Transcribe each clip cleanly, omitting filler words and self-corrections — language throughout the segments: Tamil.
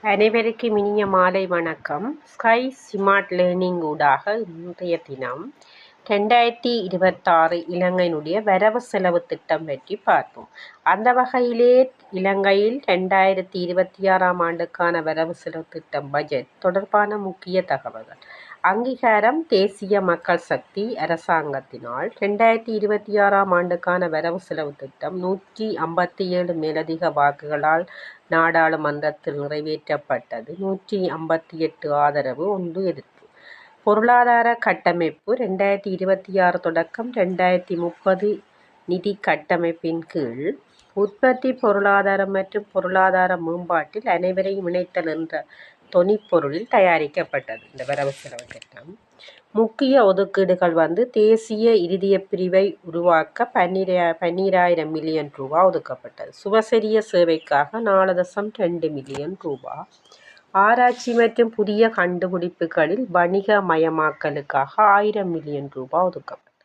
அனைவருக்கும் இனிய மாலை வணக்கம். ஸ்கை ஸ்மார்ட் லேர்னிங் ஊடாக இன்றைய தினம் 2026 இலங்கையினுடைய வரவு செலவு திட்டம் பற்றி பார்ப்போம். அந்த வகையிலே இலங்கையில் 2026 ஆண்டுக்கான வரவு செலவு திட்டம் பட்ஜெட் தொடர்பான முக்கிய தகவல்கள். அங்கீகாரம் தேசிய மக்கள் சக்தி அரசாங்கத்தினால் 2026 ஆண்டுக்கான வரவு செலவு திட்டம் 157 மேலதிக வாக்குகளால் நாடாளுமன்றத்தில் நிறைவேற்றப்பட்டது. 158 ஆதரவு, 1 எதிர்ப்பு. பொருளாதார கட்டமைப்பு 2026 தொடக்கம் 2030 நிதி கட்டமைப்பின் கீழ் உற்பத்தி, பொருளாதாரம் மற்றும் பொருளாதார மேம்பாட்டில் அனைவரையும் இணைத்தல் என்ற தொனிப்பொருளில் தயாரிக்கப்பட்டது இந்த வரவு செலவு திட்டம். முக்கிய ஒதுக்கீடுகள் தேசிய இருதய பிரிவை உருவாக்க 12,000 மில்லியன் ரூபா ஒதுக்கப்பட்டது. சுபசரிய சேவைக்காக 4.2 மில்லியன் ரூபா. ஆராய்ச்சி மற்றும் புதிய கண்டுபிடிப்புகளில் வணிகமயமாக்கலுக்காக 1000 மில்லியன் ரூபா ஒதுக்கப்பட்டது.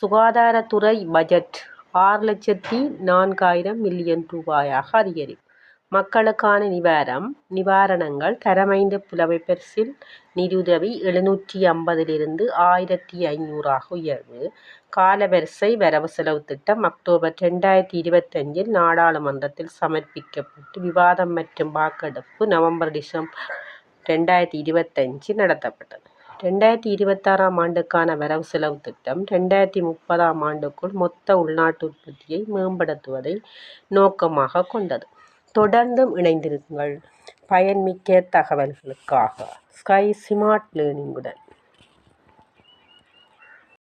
சுகாதாரத்துறை பட்ஜெட் 6,04,000 மில்லியன் ரூபாயாக அதிகரிப்பு. மக்களுக்கான நிவாரணங்கள் தரம்5 புலமைப்பரிசில் நிதியுதவி 750 1500 உயர்வு. காலவரிசை வரவு செலவு திட்டம் அக்டோபர் 2025 நாடாளுமன்றத்தில் சமர்ப்பிக்கப்பட்டு விவாதம் மற்றும் வாக்கெடுப்பு நவம்பர் டிசம்பர் 2025 நடத்தப்பட்டது. 2026 ஆண்டுக்கான வரவு செலவு திட்டம் 2030 ஆண்டுக்குள் மொத்த உள்நாட்டு உற்பத்தியை மேம்படுத்துவதை நோக்கமாக கொண்டது. தொடர்ந்தும் இணைந்திருங்கள் பயன்மிக்க தகவல்களுக்காக ஸ்கை ஸ்மார்ட் லேர்னிங்குடன்.